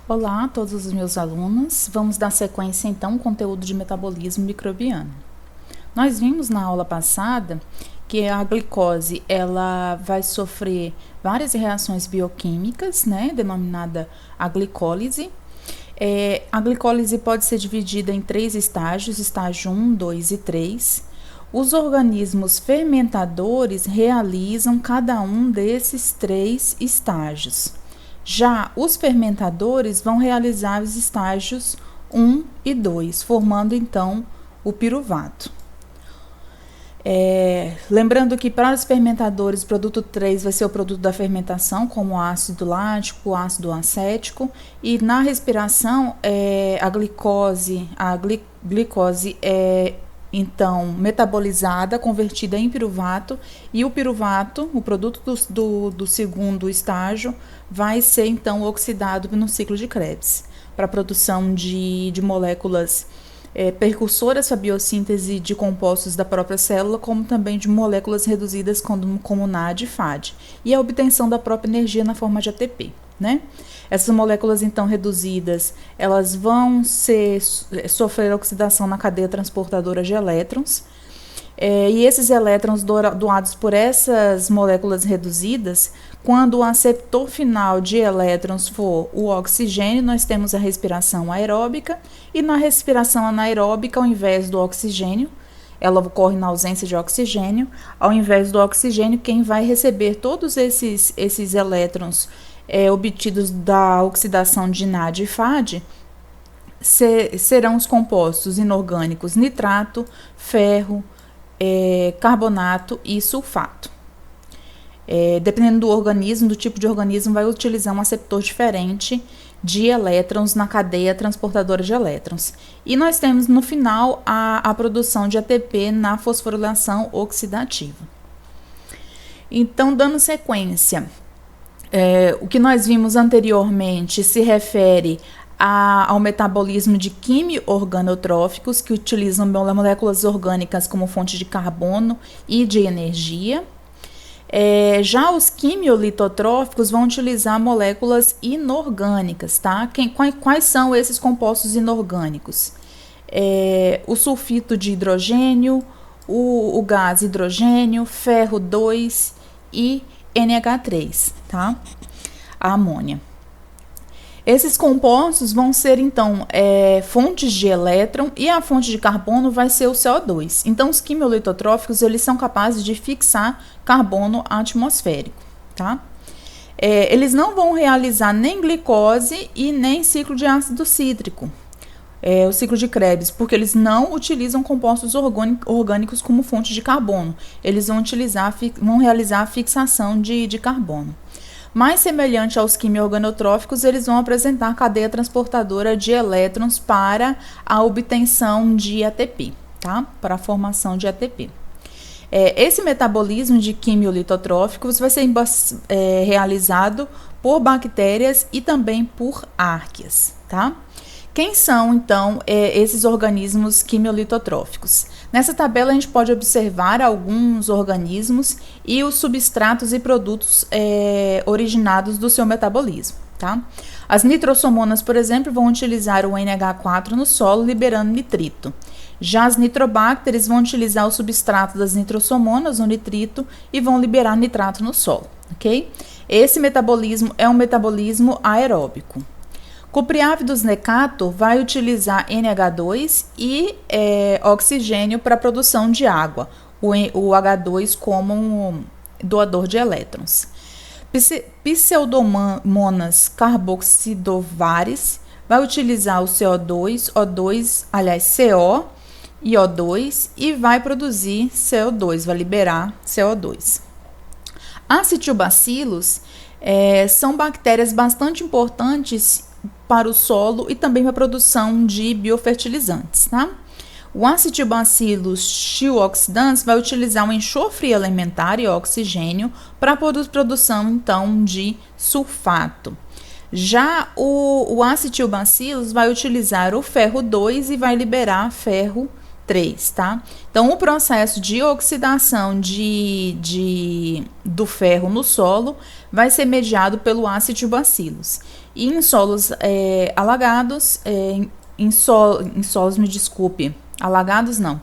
Olá a todos os meus alunos, vamos dar sequência então ao conteúdo de metabolismo microbiano. Nós vimos na aula passada que a glicose ela vai sofrer várias reações bioquímicas, denominada a glicólise. A glicólise pode ser dividida em 3 estágios, estágio 1, 2 e 3. Os organismos fermentadores realizam cada um desses 3 estágios. Já os fermentadores vão realizar os estágios 1 e 2, formando então o piruvato. Lembrando que para os fermentadores, o produto 3 vai ser o produto da fermentação, como o ácido lático, o ácido acético, e na respiração, a glicose é então metabolizada, convertida em piruvato, e o piruvato, o produto do segundo estágio, vai ser então oxidado no ciclo de Krebs, para a produção de moléculas percursoras para a biossíntese de compostos da própria célula, como também de moléculas reduzidas como NAD e FAD, e a obtenção da própria energia na forma de ATP. Essas moléculas então reduzidas, elas vão sofrer oxidação na cadeia transportadora de elétrons, e esses elétrons doados por essas moléculas reduzidas, quando o aceptor final de elétrons for o oxigênio, nós temos a respiração aeróbica, e na respiração anaeróbica, ao invés do oxigênio, ela ocorre na ausência de oxigênio, ao invés do oxigênio, quem vai receber todos esses elétrons obtidos da oxidação de NAD e FAD serão os compostos inorgânicos nitrato, ferro, carbonato e sulfato. Dependendo do organismo, do tipo de organismo, vai utilizar um aceptor diferente de elétrons na cadeia transportadora de elétrons. E nós temos no final a produção de ATP na fosforilação oxidativa. Então, dando sequência, o que nós vimos anteriormente se refere ao metabolismo de quimio-organotróficos, que utilizam moléculas orgânicas como fonte de carbono e de energia. Já os quimiolitotróficos vão utilizar moléculas inorgânicas, tá? Quais são esses compostos inorgânicos? O sulfito de hidrogênio, o gás hidrogênio, ferro 2 e NH3, tá? A amônia. Esses compostos vão ser, então, fontes de elétron, e a fonte de carbono vai ser o CO2. Então, os quimiolitotróficos, eles são capazes de fixar carbono atmosférico, tá? Eles não vão realizar nem glicose e nem ciclo de ácido cítrico, o ciclo de Krebs, porque eles não utilizam compostos orgânicos como fonte de carbono. Eles vão realizar a fixação de carbono. Mais semelhante aos quimio-organotróficos, eles vão apresentar cadeia transportadora de elétrons para a obtenção de ATP, tá? Para a formação de ATP. Esse metabolismo de quimiolitotróficos vai ser realizado por bactérias e também por árqueas, tá? Quem são, então, esses organismos quimiolitotróficos? Nessa tabela, a gente pode observar alguns organismos e os substratos e produtos originados do seu metabolismo, tá? As nitrossomonas, por exemplo, vão utilizar o NH4 no solo, liberando nitrito. Já as nitrobactérias vão utilizar o substrato das nitrossomonas, o nitrito, e vão liberar nitrato no solo, ok? Esse metabolismo é um metabolismo aeróbico. Cupriávidos necato vai utilizar NH2 e oxigênio para a produção de água, o H2 como um doador de elétrons. Pseudomonas carboxidovares vai utilizar o CO2, CO e O2, e vai produzir CO2, vai liberar CO2. Acetiobacilos são bactérias bastante importantes para o solo e também para a produção de biofertilizantes, tá? O Acetobacillus chioxidans vai utilizar o enxofre elementar e oxigênio para a produção, então, de sulfato. Já o Acetobacillus vai utilizar o ferro 2 e vai liberar ferro 3, tá? Então, o processo de oxidação do ferro no solo vai ser mediado pelo Acetobacillus. E em solos alagados, em solos, me desculpe, alagados não.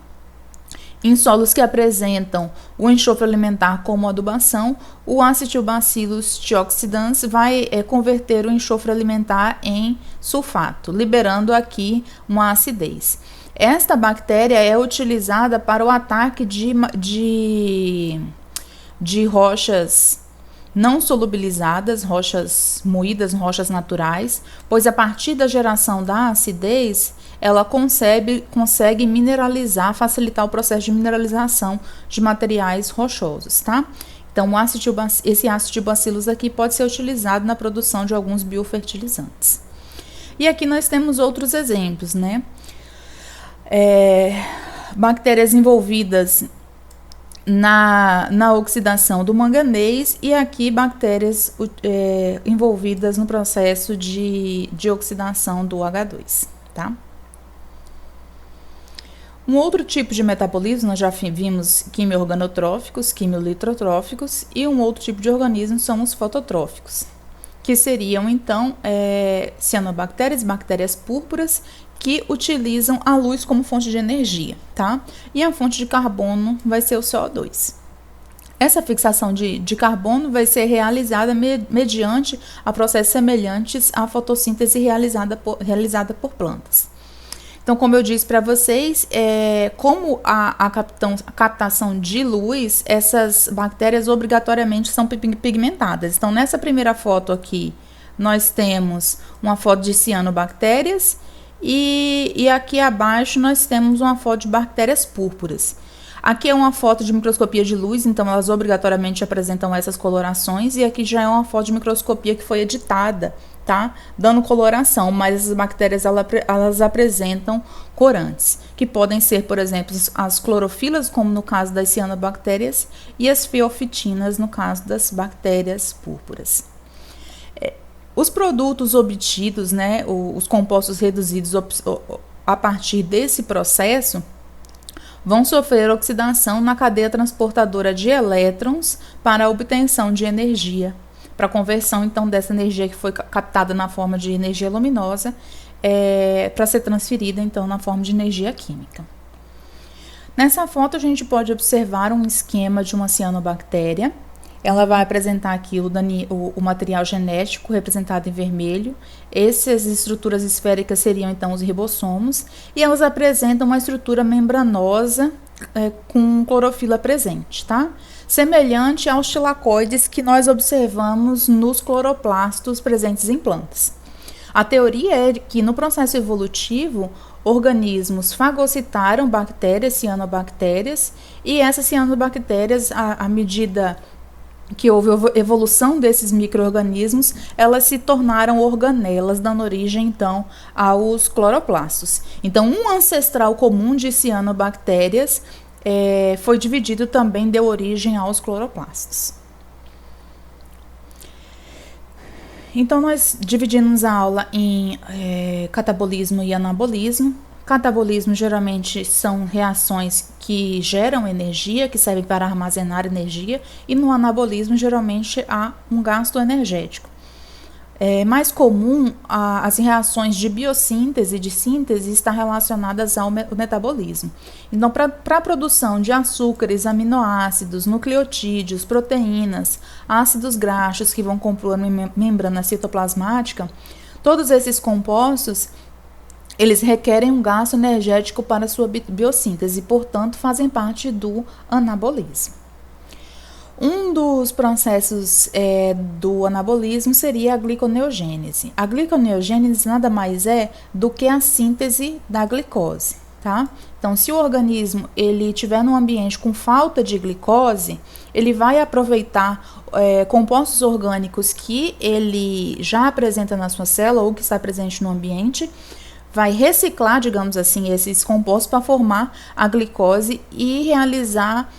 Em solos que apresentam o enxofre alimentar como adubação, o Acetobacillus thioxidans vai converter o enxofre alimentar em sulfato, liberando aqui uma acidez. Esta bactéria é utilizada para o ataque de rochas não solubilizadas, rochas moídas, rochas naturais, pois a partir da geração da acidez, ela consegue mineralizar, facilitar o processo de mineralização de materiais rochosos, tá? Então, esse Acetobacillus aqui pode ser utilizado na produção de alguns biofertilizantes. E aqui nós temos outros exemplos, né? Bactérias envolvidas na oxidação do manganês e aqui bactérias envolvidas no processo de oxidação do H2, tá? Um outro tipo de metabolismo, nós já vimos quimio-organotróficos, quimiolitotróficos, e um outro tipo de organismo são os fototróficos, que seriam, então, cianobactérias, bactérias púrpuras, que utilizam a luz como fonte de energia, tá? E a fonte de carbono vai ser o CO2. Essa fixação de carbono vai ser realizada mediante a processos semelhantes à fotossíntese realizada por plantas. Então, como eu disse para vocês, como a captação de luz, essas bactérias obrigatoriamente são pigmentadas. Então, nessa primeira foto aqui, nós temos uma foto de cianobactérias e aqui abaixo nós temos uma foto de bactérias púrpuras. Aqui é uma foto de microscopia de luz, então elas obrigatoriamente apresentam essas colorações, e aqui já é uma foto de microscopia que foi editada, tá? Dando coloração, mas essas bactérias elas apresentam corantes, que podem ser, por exemplo, as clorofilas, como no caso das cianobactérias, e as feofitinas, no caso das bactérias púrpuras. Os produtos obtidos, né, os compostos reduzidos a partir desse processo, vão sofrer oxidação na cadeia transportadora de elétrons para a obtenção de energia, para a conversão, então, dessa energia que foi captada na forma de energia luminosa, para ser transferida, então, na forma de energia química. Nessa foto, a gente pode observar um esquema de uma cianobactéria. Ela vai apresentar aqui o material genético representado em vermelho. Essas estruturas esféricas seriam, então, os ribossomos. E elas apresentam uma estrutura membranosa com clorofila presente, tá? Semelhante aos tilacoides que nós observamos nos cloroplastos presentes em plantas. A teoria é que, no processo evolutivo, organismos fagocitaram bactérias, cianobactérias, e essas cianobactérias, à medida que houve evolução desses micro-organismos, elas se tornaram organelas, dando origem, então, aos cloroplastos. Então, um ancestral comum de cianobactérias foi dividido também, deu origem aos cloroplastos. Então, nós dividimos a aula em catabolismo e anabolismo. Catabolismo geralmente são reações que geram energia, que servem para armazenar energia, e no anabolismo geralmente há um gasto energético. É mais comum as reações de biossíntese e de síntese estar relacionadas ao metabolismo. Então, para a produção de açúcares, aminoácidos, nucleotídeos, proteínas, ácidos graxos que vão compor a membrana citoplasmática, todos esses compostos eles requerem um gasto energético para sua biossíntese e, portanto, fazem parte do anabolismo. Um dos processos do anabolismo seria a gliconeogênese. A gliconeogênese nada mais é do que a síntese da glicose, tá? Então, se o organismo estiver num ambiente com falta de glicose, ele vai aproveitar compostos orgânicos que ele já apresenta na sua célula ou que está presente no ambiente, vai reciclar, digamos assim, esses compostos para formar a glicose e realizar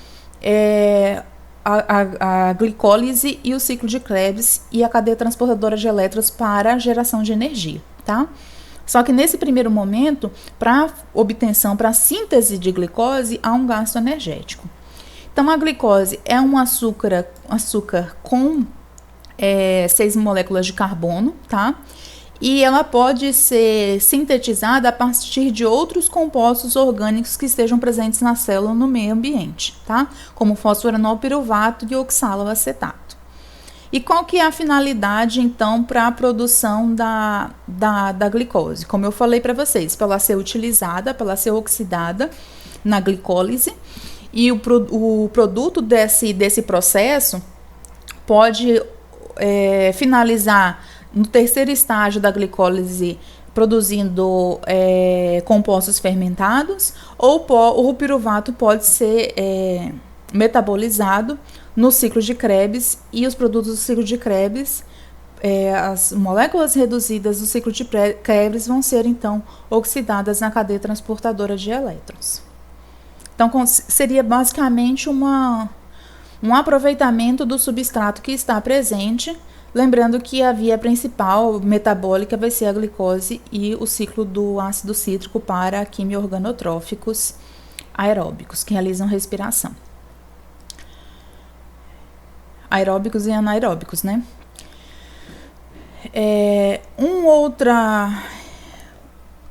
a glicólise e o ciclo de Krebs e a cadeia transportadora de elétrons para a geração de energia, tá? Só que nesse primeiro momento, para obtenção, para síntese de glicose, há um gasto energético. Então, a glicose é um açúcar com 6 moléculas de carbono, tá? E ela pode ser sintetizada a partir de outros compostos orgânicos que estejam presentes na célula no meio ambiente, tá? Como fosforanol piruvato e oxaloacetato. E qual que é a finalidade, então, para a produção da glicose? Como eu falei para vocês, para ela ser utilizada, para ela ser oxidada na glicólise, e o produto desse processo pode finalizar no terceiro estágio da glicólise, produzindo compostos fermentados, ou o piruvato pode ser metabolizado no ciclo de Krebs, e os produtos do ciclo de Krebs, as moléculas reduzidas do ciclo de Krebs vão ser, então, oxidadas na cadeia transportadora de elétrons. Então, seria basicamente um aproveitamento do substrato que está presente, lembrando que a via principal metabólica vai ser a glicose e o ciclo do ácido cítrico para quimio-organotróficos aeróbicos, que realizam respiração. Aeróbicos e anaeróbicos, né? Outra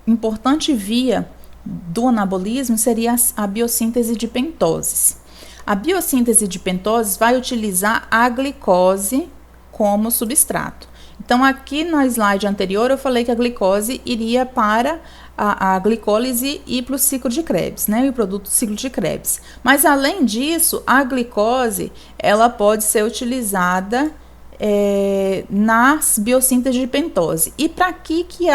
importante via do anabolismo seria a biossíntese de pentoses. A biossíntese de pentoses vai utilizar a glicose como substrato. Então, aqui na slide anterior, eu falei que a glicose iria para a glicólise e para o ciclo de Krebs, né? E o produto do ciclo de Krebs. Mas, além disso, a glicose, ela pode ser utilizada nas biossíntese de pentose. E para que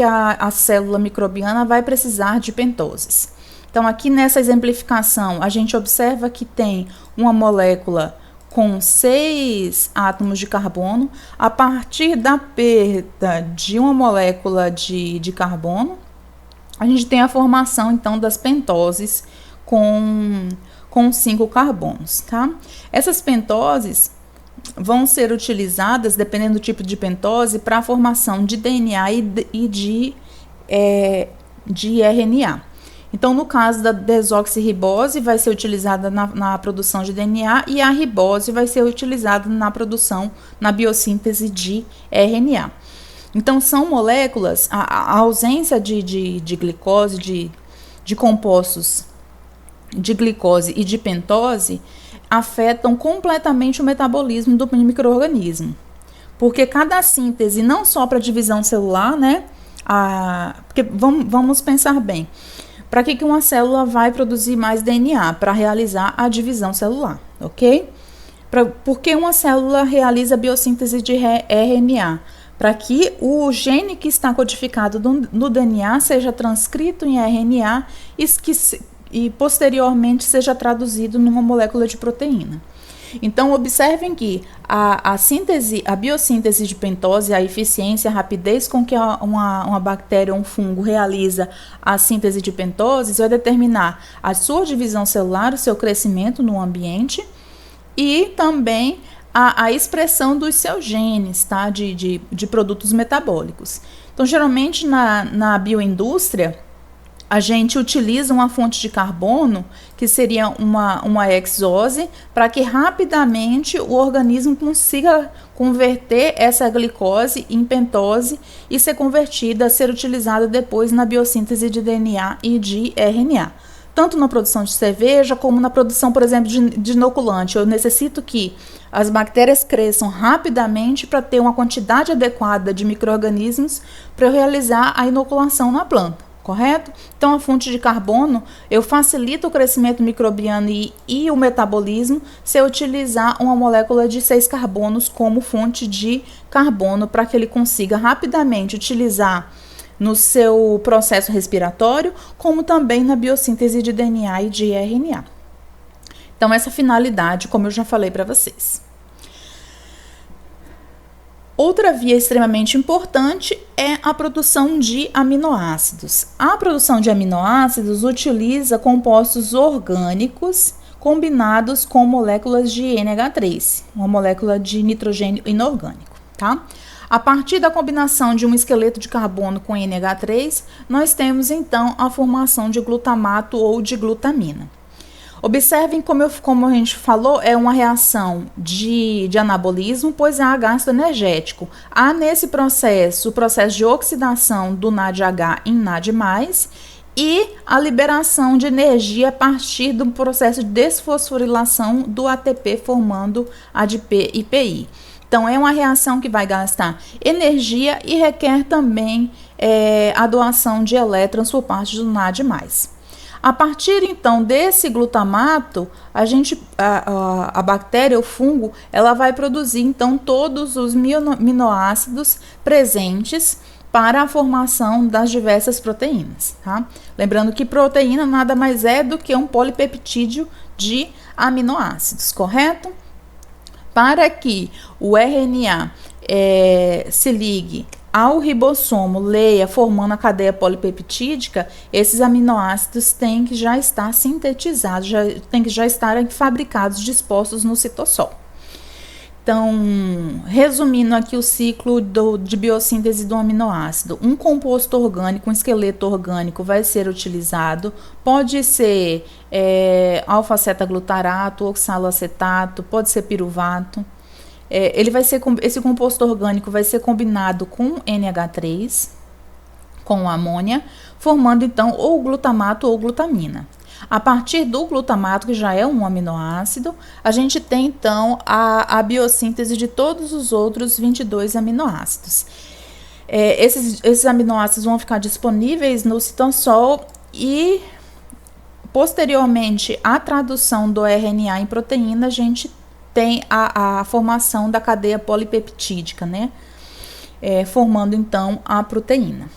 a célula microbiana vai precisar de pentoses? Então, aqui nessa exemplificação, a gente observa que tem uma molécula com 6 átomos de carbono. A partir da perda de uma molécula de carbono, a gente tem a formação, então, das pentoses com 5 carbonos, tá? Essas pentoses vão ser utilizadas, dependendo do tipo de pentose, para a formação de DNA e de RNA. Então, no caso da desoxirribose, vai ser utilizada na produção de DNA, e a ribose vai ser utilizada na biossíntese de RNA. Então, são moléculas, a ausência de glicose, de compostos de glicose e de pentose, afetam completamente o metabolismo do micro-organismo. Porque cada síntese, não só para divisão celular, né? Porque vamos pensar bem. Para que uma célula vai produzir mais DNA? Para realizar a divisão celular, ok? Por que uma célula realiza a biossíntese de RNA? Para que o gene que está codificado no DNA seja transcrito em RNA e posteriormente seja traduzido numa molécula de proteína. Então, observem que a biossíntese de pentose, a eficiência, a rapidez com que uma bactéria ou um fungo realiza a síntese de pentoses vai determinar a sua divisão celular, o seu crescimento no ambiente e também a expressão dos seus genes, tá? de produtos metabólicos. Então, geralmente na bioindústria, a gente utiliza uma fonte de carbono, que seria uma exose, para que rapidamente o organismo consiga converter essa glicose em pentose e ser convertida, ser utilizada depois na biossíntese de DNA e de RNA. Tanto na produção de cerveja, como na produção, por exemplo, de inoculante. Eu necessito que as bactérias cresçam rapidamente para ter uma quantidade adequada de micro-organismos para eu realizar a inoculação na planta. Correto? Então, a fonte de carbono, eu facilito o crescimento microbiano e o metabolismo se eu utilizar uma molécula de 6 carbonos como fonte de carbono para que ele consiga rapidamente utilizar no seu processo respiratório, como também na biossíntese de DNA e de RNA. Então, essa finalidade, como eu já falei para vocês. Outra via extremamente importante é a produção de aminoácidos. A produção de aminoácidos utiliza compostos orgânicos combinados com moléculas de NH3, uma molécula de nitrogênio inorgânico, tá? A partir da combinação de um esqueleto de carbono com NH3, nós temos então a formação de glutamato ou de glutamina. Observem como a gente falou, é uma reação de anabolismo, pois há gasto energético. Há nesse processo o processo de oxidação do NADH em NAD+, e a liberação de energia a partir do processo de desfosforilação do ATP, formando ADP e PI. Então, é uma reação que vai gastar energia e requer também a doação de elétrons por parte do NAD+. A partir, então, desse glutamato, a bactéria, o fungo, ela vai produzir, então, todos os aminoácidos presentes para a formação das diversas proteínas, tá? Lembrando que proteína nada mais é do que um polipeptídeo de aminoácidos, correto? Para que o RNA se ligue ao ribossomo, leia, formando a cadeia polipeptídica, esses aminoácidos têm que já estar sintetizados, têm que já estar fabricados, dispostos no citossol. Então, resumindo aqui o ciclo de biossíntese do aminoácido, um composto orgânico, um esqueleto orgânico vai ser utilizado, pode ser alfa-cetaglutarato, oxaloacetato, pode ser piruvato. Esse composto orgânico vai ser combinado com NH3, com amônia, formando então ou glutamato ou glutamina. A partir do glutamato, que já é um aminoácido, a gente tem então a biossíntese de todos os outros 22 aminoácidos. Esses aminoácidos vão ficar disponíveis no citossol e, posteriormente, a tradução do RNA em proteína, a gente tem a formação da cadeia polipeptídica, né? Formando então a proteína.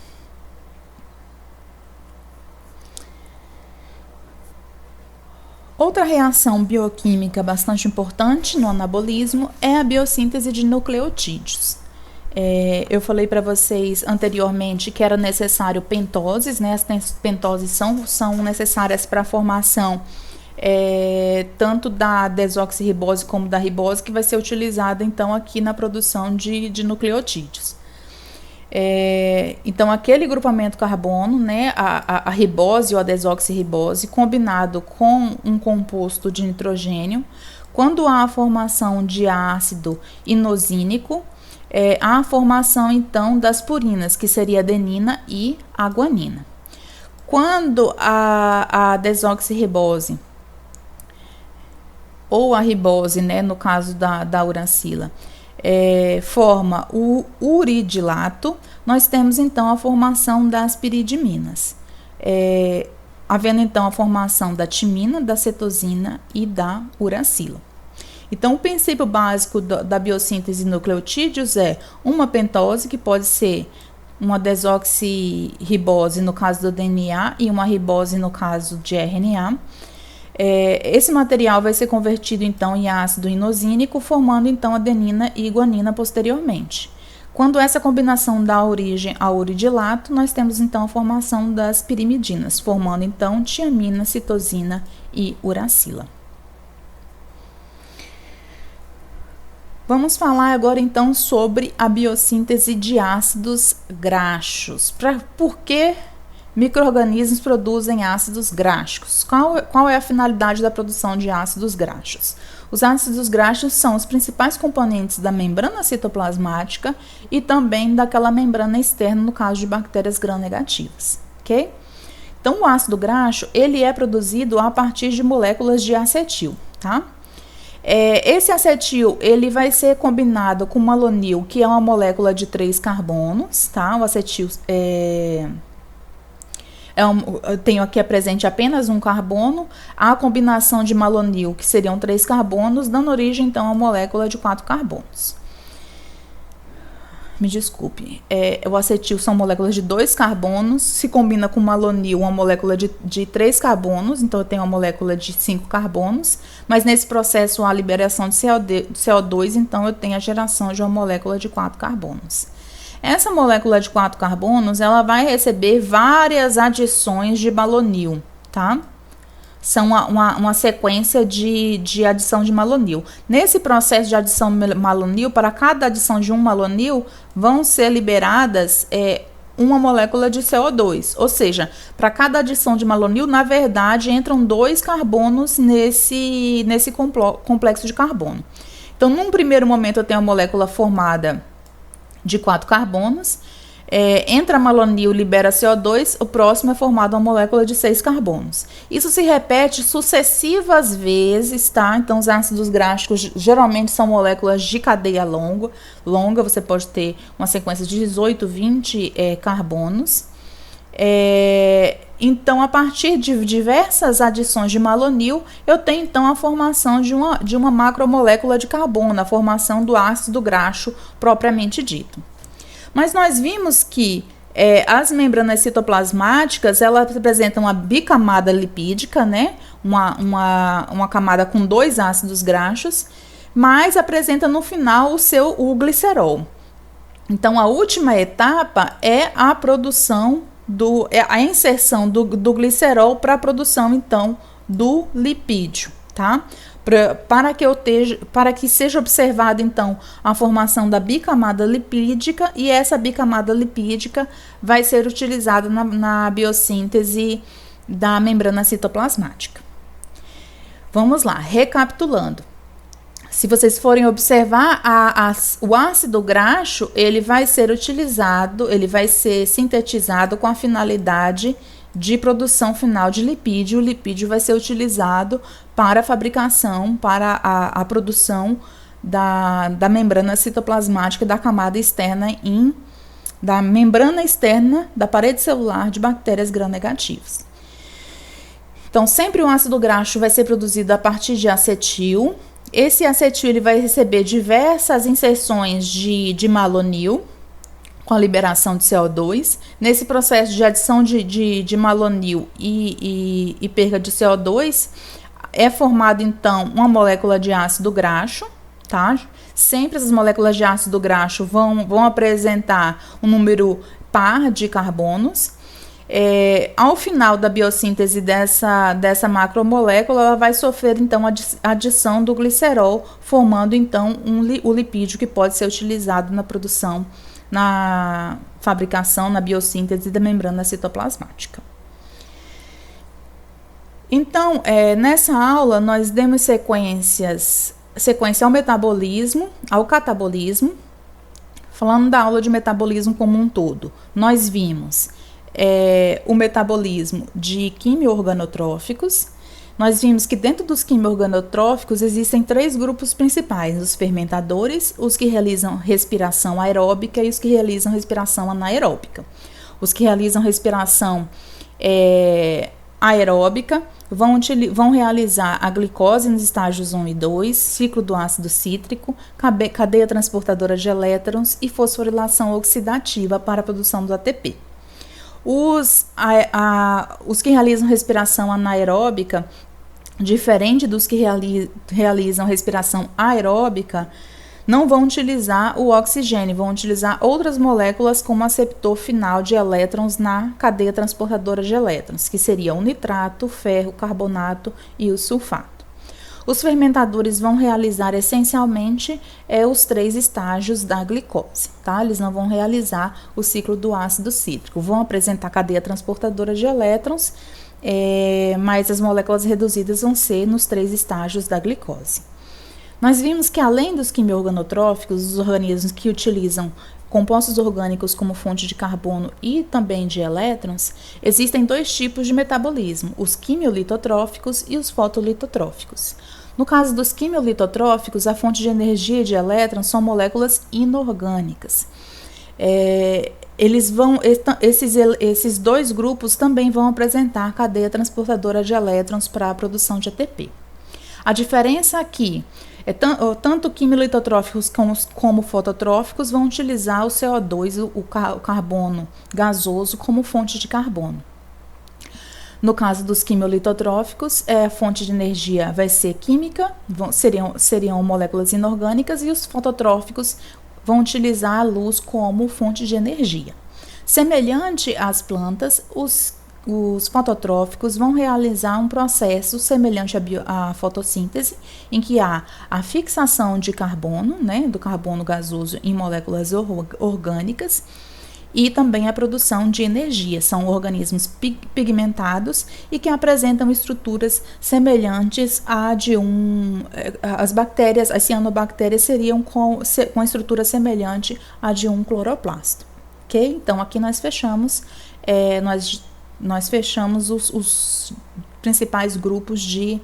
Outra reação bioquímica bastante importante no anabolismo é a biossíntese de nucleotídeos. Eu falei para vocês anteriormente que era necessário pentoses, né? As pentoses são necessárias para a formação tanto da desoxirribose como da ribose, que vai ser utilizada então aqui na produção de nucleotídeos. Então, aquele grupamento carbono, né, a ribose ou a desoxirribose, combinado com um composto de nitrogênio, quando há a formação de ácido inosínico, há a formação então das purinas, que seria adenina e a guanina. Quando a desoxirribose ou a ribose, né, no caso da uracila, forma o uridilato, nós temos então a formação das piridiminas, havendo então a formação da timina, da cetosina e da uracila. Então, o princípio básico da biossíntese de nucleotídeos é uma pentose, que pode ser uma desoxirribose no caso do DNA e uma ribose no caso de RNA. Esse material vai ser convertido então em ácido inosínico, formando então adenina e guanina posteriormente. Quando essa combinação dá origem ao uridilato, nós temos então a formação das pirimidinas, formando então tiamina, citosina e uracila. Vamos falar agora então sobre a biossíntese de ácidos graxos. Por que micro-organismos produzem ácidos graxos? Qual é a finalidade da produção de ácidos graxos? Os ácidos graxos são os principais componentes da membrana citoplasmática e também daquela membrana externa, no caso de bactérias gram-negativas, ok? Então, o ácido graxo, ele é produzido a partir de moléculas de acetil, tá? Esse acetil, ele vai ser combinado com malonil, que é uma molécula de 3 carbonos, tá? O acetil eu tenho aqui presente apenas um carbono, a combinação de malonil, que seriam 3 carbonos, dando origem então a molécula de 4 carbonos. Me desculpe, o acetil são moléculas de 2 carbonos, se combina com malonil, uma molécula de 3 carbonos, então eu tenho uma molécula de 5 carbonos, mas nesse processo há liberação de CO2, então eu tenho a geração de uma molécula de 4 carbonos. Essa molécula de 4 carbonos, ela vai receber várias adições de malonil, tá? são uma sequência de adição de malonil. Nesse processo de adição de malonil, para cada adição de um malonil, vão ser liberadas uma molécula de CO2. Ou seja, para cada adição de malonil, na verdade, entram 2 carbonos nesse complexo de carbono. Então, num primeiro momento, eu tenho a molécula formada de 4 carbonos. Entra malonil, libera CO2, o próximo é formado uma molécula de 6 carbonos. Isso se repete sucessivas vezes, tá? Então, os ácidos gráficos geralmente são moléculas de cadeia longa, você pode ter uma sequência de 18, 20 carbonos. Então, a partir de diversas adições de malonil, eu tenho então a formação de uma macromolécula de carbono, a formação do ácido graxo propriamente dito. Mas nós vimos que as membranas citoplasmáticas, elas apresentam uma bicamada lipídica, né? Uma camada com 2 ácidos graxos, mas apresenta no final o glicerol. Então, a última etapa é a produção a inserção do glicerol para a produção, então, do lipídio, tá? Para que seja observada, então, a formação da bicamada lipídica, e essa bicamada lipídica vai ser utilizada na biossíntese da membrana citoplasmática. Vamos lá, recapitulando. Se vocês forem observar, o ácido graxo, ele vai ser utilizado, ele vai ser sintetizado com a finalidade de produção final de lipídio. O lipídio vai ser utilizado para a fabricação, para a produção da membrana citoplasmática da camada externa da membrana externa da parede celular de bactérias gram-negativas. Então, sempre o ácido graxo vai ser produzido a partir de acetil. Esse acetil ele vai receber diversas inserções de malonil, com a liberação de CO2. Nesse processo de adição de malonil e perda de CO2, é formado, então, uma molécula de ácido graxo, tá? Sempre essas moléculas de ácido graxo vão apresentar um número par de carbonos. Ao final da biossíntese dessa macromolécula, ela vai sofrer, então, a adição do glicerol, formando, então, o lipídio que pode ser utilizado na produção, na fabricação, na biossíntese da membrana citoplasmática. Então, nessa aula, nós demos sequência ao metabolismo, ao catabolismo. Falando da aula de metabolismo como um todo, nós vimos o metabolismo de quimio-organotróficos. Nós vimos que dentro dos quimio-organotróficos existem 3 grupos principais: os fermentadores, os que realizam respiração aeróbica e os que realizam respiração anaeróbica. Os que realizam respiração aeróbica vão realizar a glicose nos estágios 1 e 2, ciclo do ácido cítrico, cadeia transportadora de elétrons e fosforilação oxidativa para a produção do ATP. Os que realizam respiração anaeróbica, diferente dos que realizam respiração aeróbica, não vão utilizar o oxigênio, vão utilizar outras moléculas como aceptor final de elétrons na cadeia transportadora de elétrons, que seriam o nitrato, o ferro, o carbonato e o sulfato. Os fermentadores vão realizar essencialmente os 3 estágios da glicose, tá? Eles não vão realizar o ciclo do ácido cítrico, vão apresentar cadeia transportadora de elétrons, mas as moléculas reduzidas vão ser nos 3 estágios da glicose. Nós vimos que, além dos quimio-organotróficos, os organismos que utilizam compostos orgânicos como fonte de carbono e também de elétrons, existem 2 tipos de metabolismo: os quimiolitotróficos e os fotolitotróficos. No caso dos quimiolitotróficos, a fonte de energia de elétrons são moléculas inorgânicas. Esses 2 grupos também vão apresentar cadeia transportadora de elétrons para a produção de ATP. A diferença aqui tanto quimiolitotróficos como fototróficos vão utilizar o CO2, o carbono gasoso, como fonte de carbono. No caso dos quimiolitotróficos, a fonte de energia vai ser química, seriam moléculas inorgânicas, e os fototróficos vão utilizar a luz como fonte de energia. Semelhante às plantas, os os fototróficos vão realizar um processo semelhante à fotossíntese, em que há a fixação de carbono, né, do carbono gasoso em moléculas orgânicas, e também a produção de energia. São organismos pigmentados e que apresentam estruturas semelhantes à de as bactérias, as cianobactérias seriam com estrutura semelhante à de um cloroplasto. Ok? Então, aqui nós fechamos, nós fechamos os principais grupos de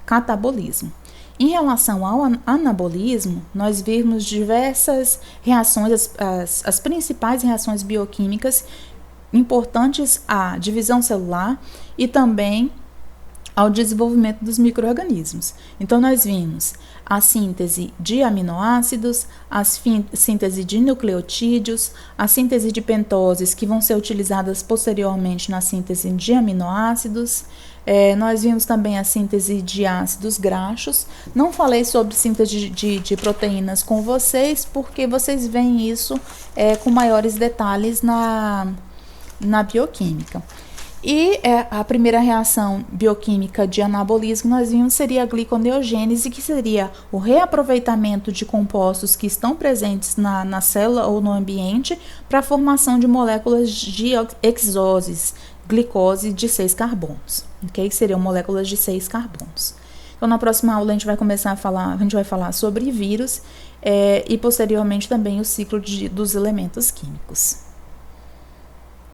catabolismo. Em relação ao anabolismo, nós vimos diversas reações, as principais reações bioquímicas importantes à divisão celular e também ao desenvolvimento dos micro-organismos. Então, nós vimos a síntese de aminoácidos, a síntese de nucleotídeos, a síntese de pentoses, que vão ser utilizadas posteriormente na síntese de aminoácidos. Nós vimos também a síntese de ácidos graxos. Não falei sobre síntese de proteínas com vocês, porque vocês veem isso com maiores detalhes na bioquímica. E a primeira reação bioquímica de anabolismo nós vimos seria a gliconeogênese, que seria o reaproveitamento de compostos que estão presentes na célula ou no ambiente para a formação de moléculas de hexoses, glicose de 6 carbonos, ok? Que seriam moléculas de 6 carbonos. Então, na próxima aula a gente vai falar sobre vírus e posteriormente também o ciclo dos elementos químicos.